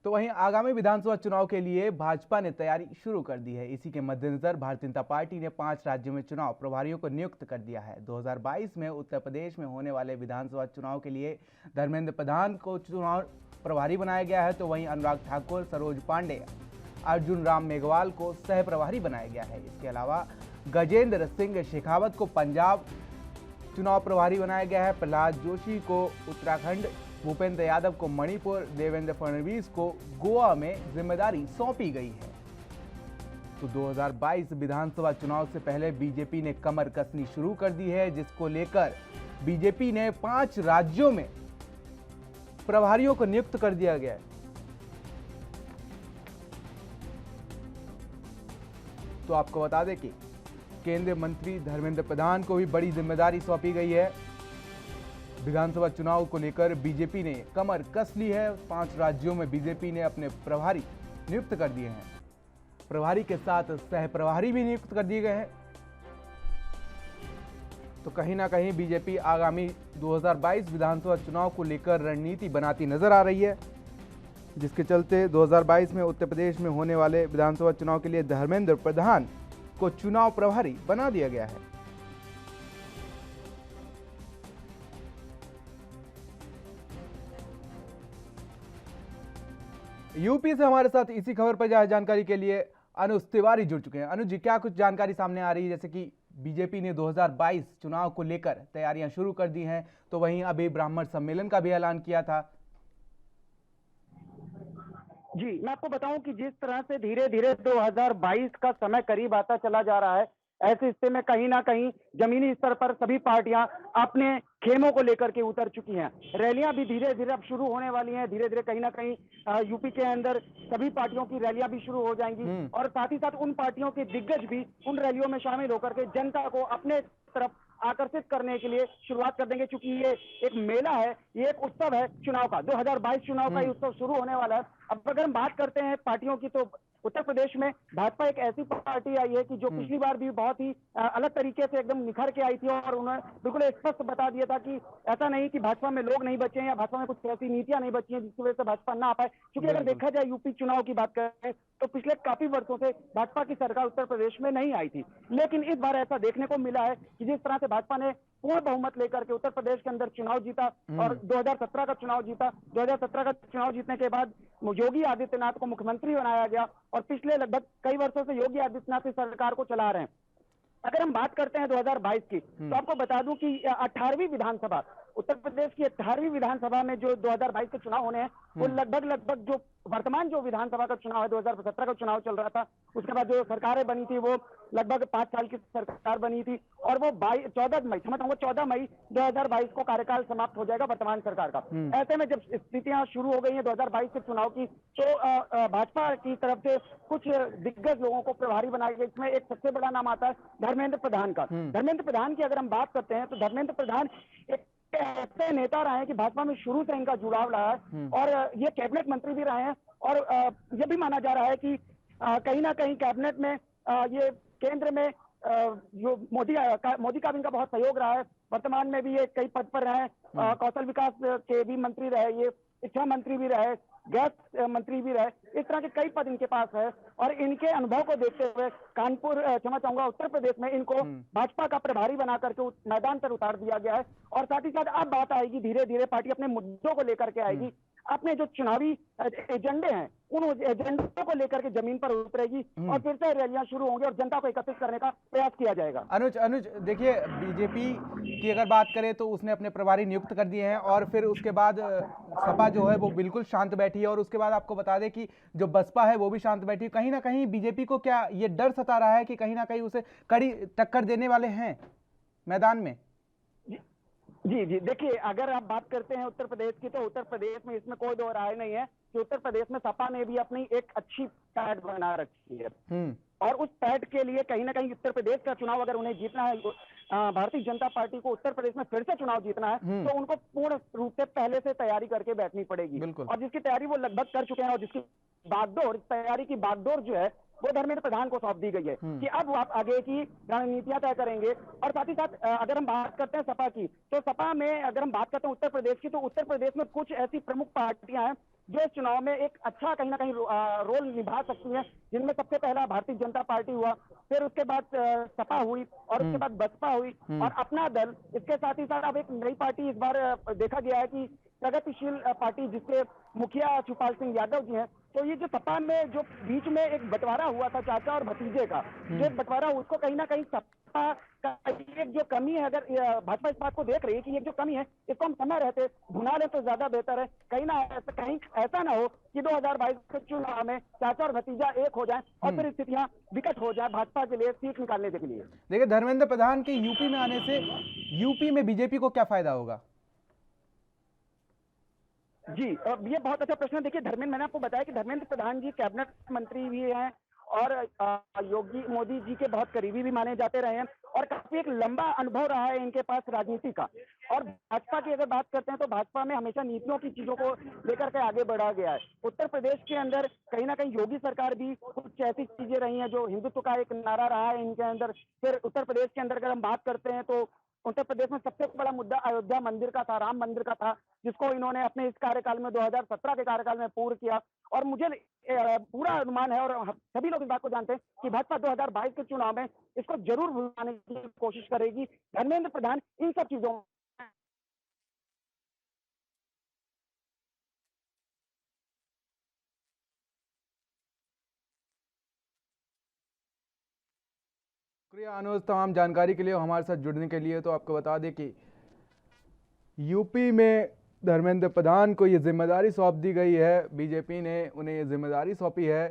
तो वहीं आगामी विधानसभा चुनाव के लिए भाजपा ने तैयारी शुरू कर दी है। इसी के मद्देनजर भारतीय जनता पार्टी ने 5 राज्यों में चुनाव प्रभारियों को नियुक्त कर दिया है। 2022 में उत्तर प्रदेश में होने वाले विधानसभा चुनाव के लिए धर्मेंद्र प्रधान को चुनाव प्रभारी बनाया गया है, तो वहीं अनुराग ठाकुर, सरोज पांडे, अर्जुन राम मेघवाल को सह प्रभारी बनाया गया है। इसके अलावा गजेंद्र सिंह शेखावत को पंजाब चुनाव प्रभारी बनाया गया है। प्रहलाद जोशी को उत्तराखंड, भूपेंद्र यादव को मणिपुर, देवेंद्र फडणवीस को गोवा में जिम्मेदारी सौंपी गई है। तो 2022 विधानसभा चुनाव से पहले बीजेपी ने कमर कसनी शुरू कर दी है, जिसको लेकर बीजेपी ने 5 राज्यों में प्रभारियों को नियुक्त कर दिया गया है। तो आपको बता दें कि केंद्रीय मंत्री धर्मेंद्र प्रधान को भी बड़ी जिम्मेदारी सौंपी गई है। विधानसभा चुनाव को लेकर बीजेपी ने कमर कस ली है। 5 राज्यों में बीजेपी ने अपने प्रभारी नियुक्त कर दिए हैं। प्रभारी के साथ सह प्रभारी भी नियुक्त कर दिए गए हैं। तो कहीं ना कहीं बीजेपी आगामी 2022 विधानसभा चुनाव को लेकर रणनीति बनाती नजर आ रही है, जिसके चलते 2022 में उत्तर प्रदेश में होने वाले विधानसभा चुनाव के लिए धर्मेंद्र प्रधान को चुनाव प्रभारी बना दिया गया है। यूपी से हमारे साथ इसी खबर पर ज्यादा जानकारी के लिए अनुज तिवारी जुड़ चुके हैं। अनुज जी, क्या कुछ जानकारी सामने आ रही है? जैसे कि बीजेपी ने 2022 चुनाव को लेकर तैयारियां शुरू कर दी हैं, तो वहीं अभी ब्राह्मण सम्मेलन का भी ऐलान किया था। जी, मैं आपको बताऊं कि जिस तरह से धीरे धीरे 2022 का समय करीब आता चला जा रहा है, ऐसे स्थिति में कहीं ना कहीं जमीनी स्तर पर सभी पार्टियां अपने खेमों को लेकर के उतर चुकी हैं। रैलियां भी धीरे धीरे अब शुरू होने वाली हैं। धीरे धीरे कहीं ना कहीं यूपी के अंदर सभी पार्टियों की रैलियां भी शुरू हो जाएंगी और साथ ही साथ उन पार्टियों के दिग्गज भी उन रैलियों में शामिल होकर के जनता को अपने तरफ आकर्षित करने के लिए शुरुआत कर देंगे। क्योंकि ये एक मेला है, ये एक उत्सव है चुनाव का, 2022 चुनाव का ये उत्सव शुरू होने वाला है। अब अगर हम बात करते हैं पार्टियों की, तो उत्तर प्रदेश में भाजपा एक ऐसी पार्टी आई है कि जो पिछली बार भी बहुत ही अलग तरीके से एकदम निखर के आई थी और उन्होंने बिल्कुल स्पष्ट बता दिया था कि ऐसा नहीं कि भाजपा में लोग नहीं बचे हैं या भाजपा में कुछ ऐसी नीतियां नहीं बची हैं जिसकी वजह से भाजपा ना आ पाए। क्योंकि अगर देखा जाए यूपी चुनाव की बात करें तो पिछले काफी वर्षों से भाजपा की सरकार उत्तर प्रदेश में नहीं आई थी, लेकिन इस बार ऐसा देखने को मिला है कि जिस तरह से भाजपा ने पूर्ण बहुमत लेकर के उत्तर प्रदेश के अंदर चुनाव जीता और 2017 का चुनाव जीता। 2017 का चुनाव जीतने के बाद योगी आदित्यनाथ को मुख्यमंत्री बनाया गया और पिछले लगभग कई वर्षों से योगी आदित्यनाथ इस सरकार को चला रहे हैं। अगर हम बात करते हैं 2022 की, तो आपको बता दूं कि 18वीं विधानसभा, उत्तर प्रदेश की 18वीं विधानसभा में जो 2022 के चुनाव होने हैं, वो लगभग जो वर्तमान जो विधानसभा का चुनाव है, 2017 का चुनाव चल रहा था, उसके बाद जो सरकारें बनी थी वो लगभग 5 साल की सरकार बनी थी और वो 14 मई 2022 को कार्यकाल समाप्त हो जाएगा वर्तमान सरकार का। ऐसे में जब स्थितियां शुरू हो गई हैं 2022 के चुनाव की, तो भाजपा की तरफ से कुछ दिग्गज लोगों को प्रभारी बनाया गया। इसमें एक सबसे बड़ा नाम आता है धर्मेंद्र प्रधान का। धर्मेंद्र प्रधान की अगर हम बात करते हैं तो धर्मेंद्र प्रधान एक ऐसे नेता रहे हैं कि भाजपा में शुरू से इनका जुड़ाव रहा है और ये कैबिनेट मंत्री भी रहे हैं और ये भी माना जा रहा है कि कहीं ना कहीं कैबिनेट में ये केंद्र में जो मोदी का भी इनका बहुत सहयोग रहा है। वर्तमान में भी ये कई पद पर रहे, कौशल विकास के भी मंत्री रहे, ये शिक्षा मंत्री भी रहे, गैस मंत्री भी रहे, इस तरह के कई पद इनके पास है और इनके अनुभव को देखते हुए क्षमा चाहूंगा उत्तर प्रदेश में इनको भाजपा का प्रभारी बना करके मैदान पर उतार दिया गया है। और साथ ही साथ अब बात आएगी, धीरे धीरे पार्टी अपने मुद्दों को लेकर के आएगी, अपने जो चुनावी एजेंडे हैं उन एजेंडों को लेकर के जमीन पर उतरेगी और फिर से रैलियां शुरू होंगी और जनता को एकत्रित करने का प्रयास किया जाएगा। अनुज देखिए, बीजेपी की अगर बात करें तो उसने अपने प्रभारी नियुक्त कर दिए हैं और फिर उसके बाद सपा जो है वो बिल्कुल शांत बैठी है और उसके बाद आपको बता दें कि जो बसपा है वो भी शांत बैठी है। कहीं ना कहीं बीजेपी को क्या ये डर सता रहा है कि कहीं ना कहीं उसे कड़ी टक्कर देने वाले हैं मैदान में? जी, देखिए, अगर आप बात करते हैं उत्तर प्रदेश की, तो उत्तर प्रदेश में इसमें कोई दो राय नहीं है कि उत्तर प्रदेश में सपा ने भी अपनी एक अच्छी पैठ बना रखी है और उस पैठ के लिए कहीं ना कहीं उत्तर प्रदेश का चुनाव अगर उन्हें जीतना है, भारतीय जनता पार्टी को उत्तर प्रदेश में फिर से चुनाव जीतना है, तो उनको पूर्ण रूप से पहले से तैयारी करके बैठनी पड़ेगी और जिसकी तैयारी वो लगभग कर चुके हैं और जिसकी तैयारी की बागडोर जो है वो धर्मेंद्र प्रधान को सौंप दी गई है कि अब वो आप आगे की रणनीतियां तय करेंगे। और साथ ही साथ अगर हम बात करते हैं सपा की, तो सपा में अगर हम बात करते हैं उत्तर प्रदेश की, तो उत्तर प्रदेश में कुछ ऐसी प्रमुख पार्टियां हैं जो इस चुनाव में एक अच्छा कहीं ना कहीं रोल निभा सकती हैं, जिनमें सबसे पहला भारतीय जनता पार्टी हुआ, फिर उसके बाद सपा हुई, और उसके बाद बसपा हुई, और अपना दल। इसके साथ ही साथ अब एक नई पार्टी इस बार देखा गया है कि प्रगतिशील पार्टी, जिसके मुखिया शिवपाल सिंह यादव जी हैं। तो ये जो सपा में जो बीच में एक बंटवारा हुआ था चाचा और भतीजे का, जो एक बंटवारा, उसको कहीं ना कहीं सपा का एक जो कमी है, अगर भाजपा इस बात को देख रही है कि ये जो कमी है, इसको हम समय रहते भुना लें तो ज्यादा बेहतर है। कहीं ऐसा ना हो कि 2022 के चुनाव में चाचा और भतीजा एक हो जाए और फिर स्थितियां विकट हो जाए भाजपा के लिए सीट निकालने के लिए। देखिए, धर्मेंद्र प्रधान के यूपी में आने से यूपी में बीजेपी को क्या फायदा होगा? जी, ये बहुत अच्छा प्रश्न है। देखिए, मैंने आपको बताया कि धर्मेंद्र प्रधान जी कैबिनेट मंत्री भी हैं और योगी मोदी जी के बहुत करीबी भी माने जाते रहे हैं, और काफी एक लंबा अनुभव रहा है इनके पास राजनीति का। और भाजपा की अगर बात करते हैं तो भाजपा में हमेशा नीतियों की चीजों को लेकर के आगे बढ़ा गया है। उत्तर प्रदेश के अंदर कहीं ना कहीं योगी सरकार भी कुछ ऐसी चीजें रही हैं जो हिंदुत्व का एक नारा रहा है इनके अंदर। फिर उत्तर प्रदेश के अंदर अगर हम बात करते हैं तो उत्तर प्रदेश में सबसे बड़ा मुद्दा अयोध्या मंदिर का था, राम मंदिर का था, जिसको इन्होंने अपने इस कार्यकाल में 2017 के कार्यकाल में पूर्ण किया। और मुझे पूरा अनुमान है, और सभी लोग इस बात को जानते हैं कि भाजपा 2022 के चुनाव में इसको जरूर भुलाने की कोशिश करेगी। धर्मेंद्र प्रधान इन सब चीजों शुक्रिया अनुज तमाम जानकारी के लिए, हमारे साथ जुड़ने के लिए। तो आपको बता दें कि यूपी में धर्मेंद्र प्रधान को ये जिम्मेदारी सौंप दी गई है, बीजेपी ने उन्हें ये जिम्मेदारी सौंपी है।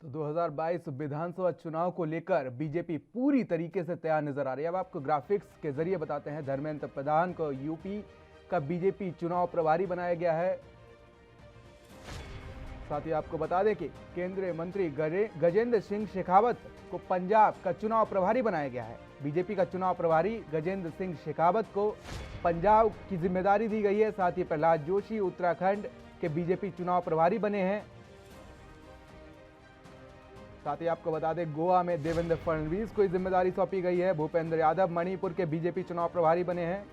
तो 2022 विधानसभा चुनाव को लेकर बीजेपी पूरी तरीके से तैयार नजर आ रही है। अब आपको ग्राफिक्स के जरिए बताते हैं, धर्मेंद्र प्रधान को यूपी का बीजेपी चुनाव प्रभारी बनाया गया है। साथ ही आपको बता दें कि केंद्रीय मंत्री गजेंद्र सिंह शेखावत को पंजाब का चुनाव प्रभारी बनाया गया है। बीजेपी का चुनाव प्रभारी गजेंद्र सिंह शेखावत को पंजाब की जिम्मेदारी दी गई है। साथ ही प्रहलाद जोशी उत्तराखंड के बीजेपी चुनाव प्रभारी बने हैं। साथ ही आपको बता दें, गोवा में देवेंद्र फडणवीस को जिम्मेदारी सौंपी गई है। भूपेंद्र यादव मणिपुर के बीजेपी चुनाव प्रभारी बने हैं।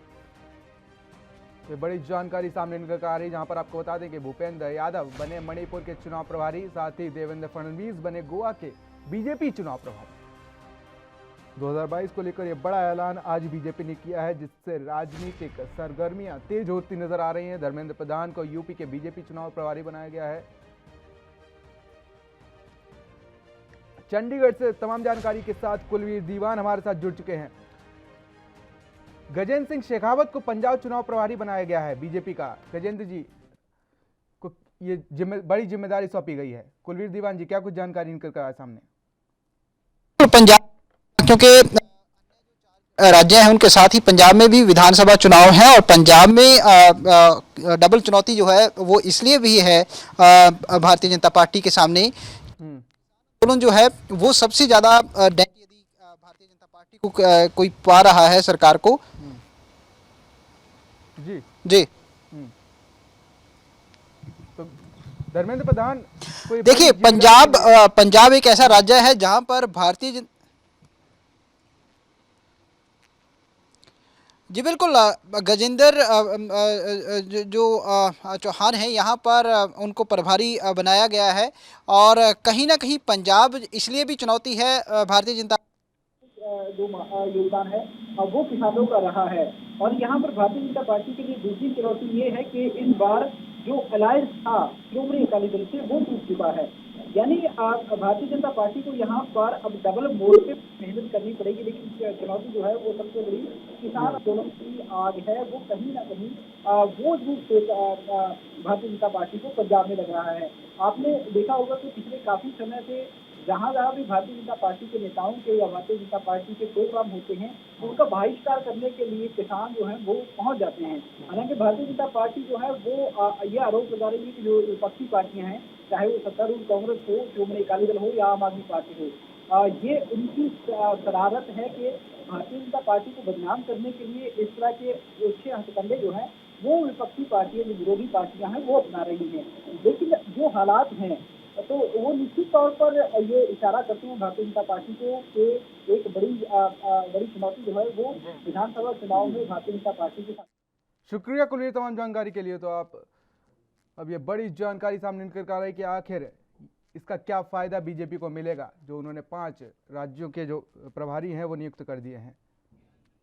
तो बड़ी जानकारी सामने निकल आ रही है, जहां पर आपको बता दें कि भूपेंद्र यादव बने मणिपुर के चुनाव प्रभारी, साथ ही देवेंद्र फडणवीस बने गोवा के बीजेपी चुनाव प्रभारी। 2022 को लेकर यह बड़ा ऐलान आज बीजेपी ने किया है, जिससे राजनीतिक सरगर्मियां तेज होती नजर आ रही हैं। धर्मेंद्र प्रधान को यूपी के बीजेपी चुनाव प्रभारी बनाया गया है। चंडीगढ़ से तमाम जानकारी के साथ कुलवीर दीवान हमारे साथ जुड़ चुके हैं। गजेंद्र सिंह शेखावत को पंजाब चुनाव प्रभारी बनाया गया है बीजेपी का। गजेंद्र जी को ये बड़ी जिम्मेदारी सौंपी गई है। कुलवीर दीवान जी, क्या कुछ जानकारी निकल कर आया सामने? पंजाब, क्योंकि राज्य हैं उनके साथ ही पंजाब में भी विधानसभा चुनाव है, और पंजाब में डबल चुनौती जो है वो इसलिए भी है भारतीय जनता पार्टी के सामने। आंदोलन जो है वो सबसे ज्यादा यदि भारतीय जनता पार्टी को कोई पा रहा है सरकार को। जी जी, तो धर्मेंद्र प्रधान देखिए, पंजाब एक ऐसा राज्य है जहां पर जी बिल्कुल, गजेंद्र जो चौहान है यहाँ पर उनको प्रभारी बनाया गया है, और कहीं ना कहीं पंजाब इसलिए भी चुनौती है भारतीय जनता जो योगदान है वो किसानों का रहा है। और यहाँ पर भारतीय जनता पार्टी के लिए दूसरी चुनौती ये है कि इस बार जो अलायंस था श्रोमणी अकाली दल से वो टूट चुका है। यानी भारतीय जनता पार्टी को यहाँ पर अब डबल मोड़ पे मेहनत करनी पड़ेगी। लेकिन चुनौती जो है वो सबसे बड़ी किसान आंदोलन की आग है, वो कहीं ना कहीं वो रूप से भारतीय जनता पार्टी को पंजाब में लग रहा है। आपने देखा होगा कि पिछले काफी समय से जहाँ भी भारतीय जनता पार्टी के नेताओं के या भारतीय जनता पार्टी के प्रोग्राम होते हैं, उनका बहिष्कार करने के लिए किसान जो है वो पहुंच जाते हैं। हालांकि भारतीय जनता पार्टी जो है वो ये आरोप लगा रही है कि जो विपक्षी पार्टियां हैं, चाहे वो सत्तारूढ़ कांग्रेस हो, श्रोमणी अकाली दल हो या आम आदमी पार्टी हो, ये उनकी शरारत है कि भारतीय जनता पार्टी को बदनाम करने के लिए इस तरह के अच्छे हथकंडे जो है वो विपक्षी पार्टियां, जो विरोधी पार्टियां हैं वो अपना रही हैं। लेकिन जो हालात हैं तो वो निश्चित तौर पर ये इशारा करते हैं भारतीय जनता पार्टी को कि एक बड़ी चुनौती जो है वो विधानसभा चुनाव में भारतीय जनता पार्टी के साथ। शुक्रिया कुलवीर तमाम जानकारी के लिए। तो आप अब ये बड़ी जानकारी सामने निकल कर आ रही है कि आखिर इसका क्या फायदा बीजेपी को मिलेगा, जो उन्होंने 5 राज्यों के जो प्रभारी हैं वो नियुक्त कर दिए हैं।